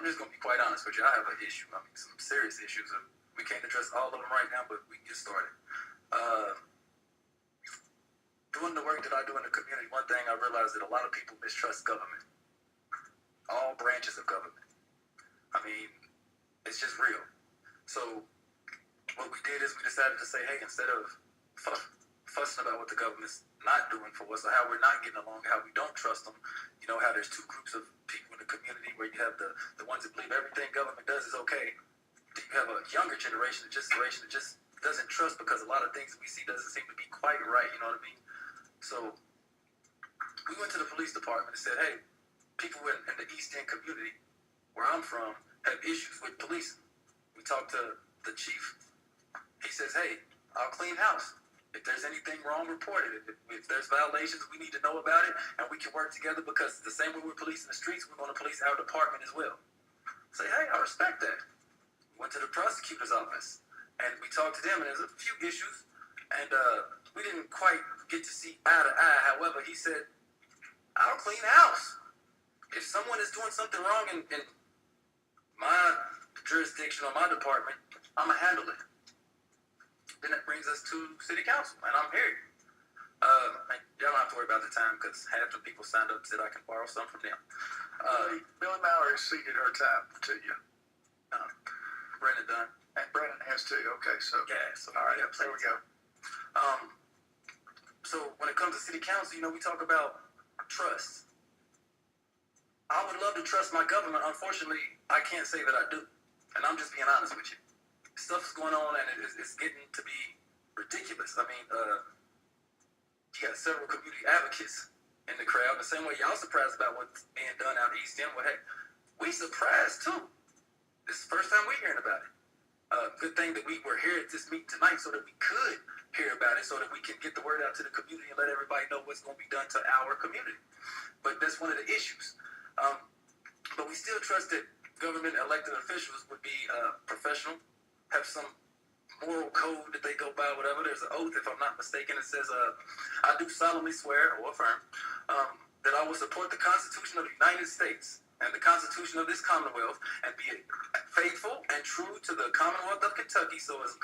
I'm just going to be quite honest with you. I have an issue. I mean, some serious issues. We can't address all of them right now, but we can get started. Doing the work that I do in the community, one thing I realized that a lot of people mistrust government. All branches of government. I mean, it's just real. So what we did is we decided to say, hey, instead of fussing about what the government's not doing for us or how we're not getting along, how we don't trust them, you know, how there's two groups of people in the community where you have the ones that believe everything government does is okay. Then you have a younger generation that just doesn't trust because a lot of things that we see doesn't seem to be quite right, you know what I mean? So we went to the police department and said, hey, people in the East End community where I'm from have issues with policing. We talked to the chief. He says, hey, I'll clean house. If there's anything wrong, report it. If there's violations, we need to know about it, and we can work together because the same way we're policing the streets, we're going to police our department as well. Say, hey, I respect that. Went to the prosecutor's office, and we talked to them, and there's a few issues, and we didn't quite get to see eye to eye. However, he said, I'll clean house. If someone is doing something wrong in my jurisdiction or my department, I'm going to handle it. Then that brings us to city council, and I'm here. Y'all don't have to worry about the time because half the people signed up said I can borrow some from them. Billy Mallory ceded her time to you. Brendan done. And Brendan has too. Okay, so. Yeah, so all right, there we go. So when it comes to city council, you know, we talk about trust. I would love to trust my government. Unfortunately, I can't say that I do. And I'm just being honest with you. Stuff's going on and it's getting to be ridiculous. I mean, you got several community advocates in the crowd. The same way y'all surprised about what's being done out East End. Well, heck, we surprised too. This is the first time we're hearing about it. Good thing that we were here at this meeting tonight so that we could hear about it so that we can get the word out to the community and let everybody know what's going to be done to our community. But that's one of the issues. But we still trust that government elected officials would be professional, have some moral code that they go by, whatever. There's an oath, if I'm not mistaken. It says, I do solemnly swear or affirm that I will support the Constitution of the United States and the Constitution of this Commonwealth and be faithful and true to the Commonwealth of Kentucky so as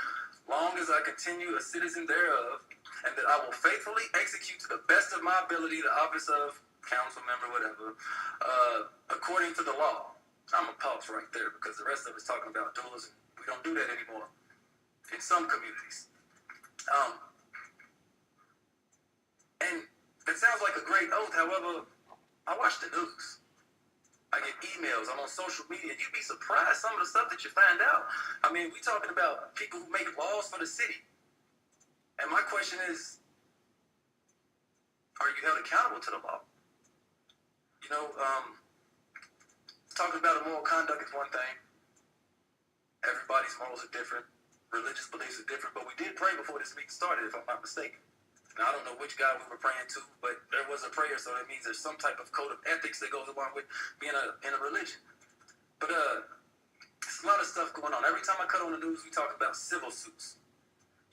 long as I continue a citizen thereof, and that I will faithfully execute to the best of my ability the office of council member, whatever, according to the law. I'm going to pause right there because the rest of it's talking about duels, and we don't do that anymore in some communities. And it sounds like a great oath. However, I watch the news. I get emails. I'm on social media. You'd be surprised some of the stuff that you find out. I mean, we talking about people who make laws for the city. And my question is, are you held accountable to the law? You know, talking about moral conduct is one thing. Everybody's morals are different. Religious beliefs are different. But we did pray before this meeting started, if I'm not mistaken. Now, I don't know which God we were praying to, but there was a prayer, so that means there's some type of code of ethics that goes along with being in a religion. But there's a lot of stuff going on. Every time I cut on the news, we talk about civil suits.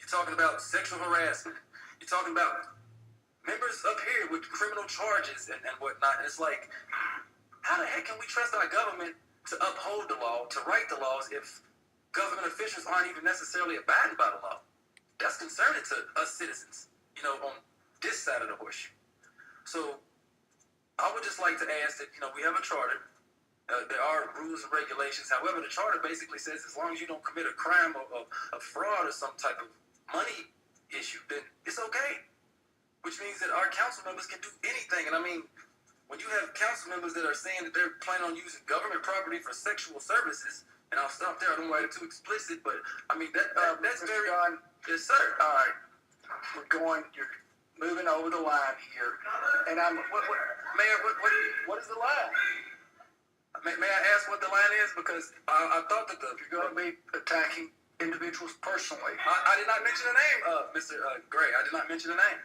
You're talking about sexual harassment. You're talking about members up here with criminal charges and whatnot. And it's like, how the heck can we trust our government to uphold the law, to write the laws, if government officials aren't even necessarily abiding by the law? That's concerning to us citizens, you know, on this side of the horseshoe. So I would just like to ask that, you know, we have a charter. There are rules and regulations. However, the charter basically says as long as you don't commit a crime or a fraud or some type of money issue, then it's okay. Which means that our council members can do anything. And I mean, when you have council members that are saying that they're planning on using government property for sexual services, and I'll stop there, I don't want to write it too explicit, but I mean, that's very... John, yes, sir. All right. You're moving over the line here. And Mayor, what is the line? May I ask what the line is? Because I thought that you're going to be attacking individuals personally. I did not mention a name, Mr. Gray. I did not mention a name.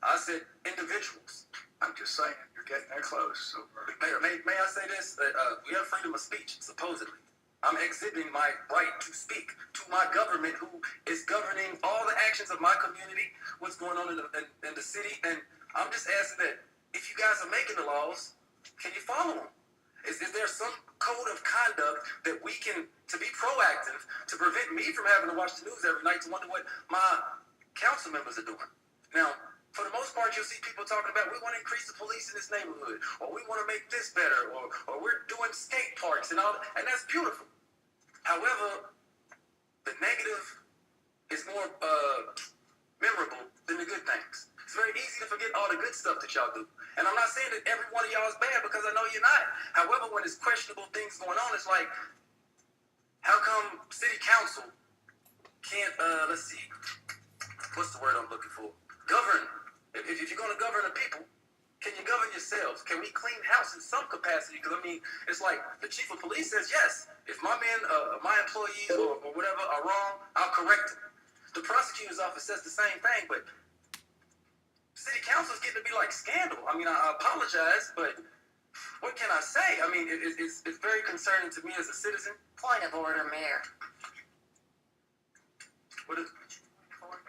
I said individuals. I'm just saying, you're getting there close. So. Mayor, may I say this? We have freedom of speech, supposedly. I'm exhibiting my right to speak to my government, who is governing all the actions of my community, what's going on in the city. And I'm just asking that if you guys are making the laws, can you follow them? Is there some code of conduct that we can, to be proactive, to prevent me from having to watch the news every night to wonder what my council members are doing. Now, for the most part, you'll see people talking about, we want to increase the police in this neighborhood, or we want to make this better, or we're doing skate parks and all that, and that's beautiful. However, the negative is more memorable than the good things. It's very easy to forget all the good stuff that y'all do. And I'm not saying that every one of y'all is bad, because I know you're not. However, when there's questionable things going on, it's like, how come city council can't, let's see, what's the word I'm looking for? Govern. If you're going to govern the people, can you govern yourselves? Can we clean house in some capacity? Because, I mean, it's like the chief of police says, yes, if my men, my employees or whatever are wrong, I'll correct them. The prosecutor's office says the same thing, but city council's getting to be like scandal. I mean, I apologize, but what can I say? I mean, it's very concerning to me as a citizen. Point of order, Mayor. What is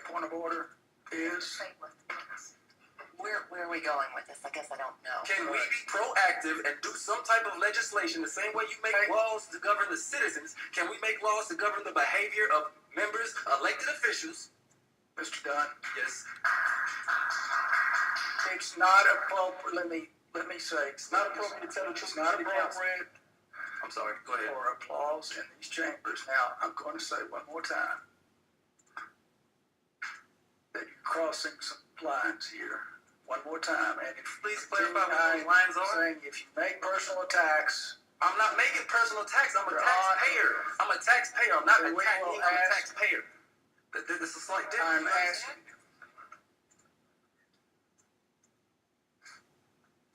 Point of order is, Where are we going with this? I guess I don't know. Can we be proactive and do some type of legislation the same way you make laws to govern the citizens? Can we make laws to govern the behavior of members, elected officials? Mr. Dunn, Yes. it's not appropriate, let me say, It's not appropriate to tell the truth. It's not appropriate I'm sorry. Go ahead. for applause in these chambers. Now, I'm going to say one more time that you're crossing some lines here. One more time, and if Please clarify what those lines are. saying if you make personal attacks, I'm not making personal attacks. I'm a You're taxpayer. I'm a taxpayer. I'm not Then we attacking. will I'm a ask- taxpayer. This is a slight I'm difference. asking,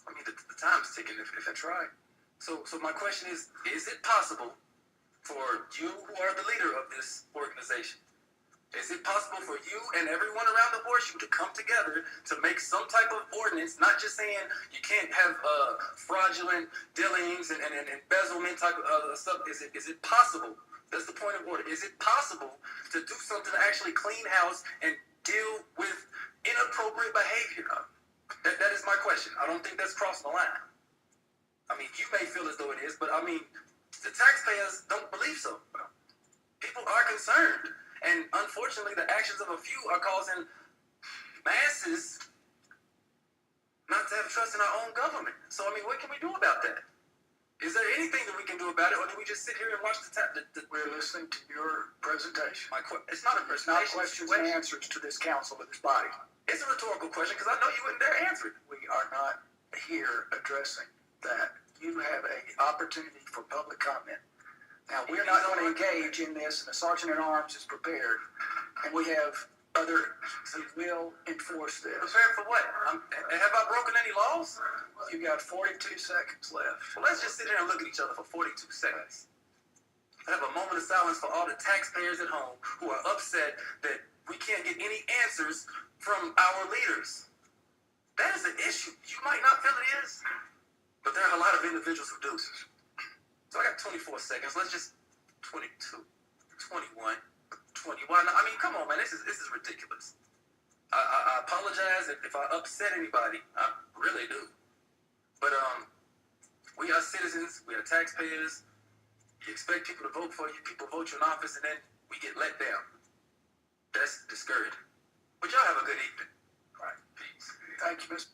I mean, the time's ticking if I try. So my question is it possible for you who are the leader of this organization, is it possible for you and everyone around the horseshoe to come together to make some type of ordinance, not just saying you can't have fraudulent dealings and embezzlement type of stuff? Is it possible? That's the point of order. Is it possible to do something to actually clean house and deal with inappropriate behavior? That is my question. I don't think that's crossing the line. I mean, you may feel as though it is, but I mean, the taxpayers don't believe so. People are concerned. And unfortunately, the actions of a few are causing masses not to have trust in our own government. So, I mean, what can we do about that? Is there anything that we can do about it, or do we just sit here and watch we're listening to your presentation. It's not a It's not presentation. questions and answers to this council or this body. It's a rhetorical question, because I know you wouldn't dare answer it. We are not here addressing that. You have an opportunity for public comment. Now, we're not going to engage in this, and the Sergeant at Arms is prepared, and we have other who will enforce this. Prepared for what? Have I broken any laws? You got 42 seconds left. Well, let's just sit here and look at each other for 42 seconds. Have a moment of silence for all the taxpayers at home who are upset that we can't get any answers from our leaders. That is an issue. You might not feel it is, but there are a lot of individuals who do. So I got 24 seconds. Let's just 22, 21, 21. I mean, come on, man. This is ridiculous. I apologize if I upset anybody. I really do. But we are citizens. We are taxpayers. You expect people to vote for you. People vote you in office, and then we get let down. That's discouraging. But y'all have a good evening. Right. Peace. Thank you, Mr.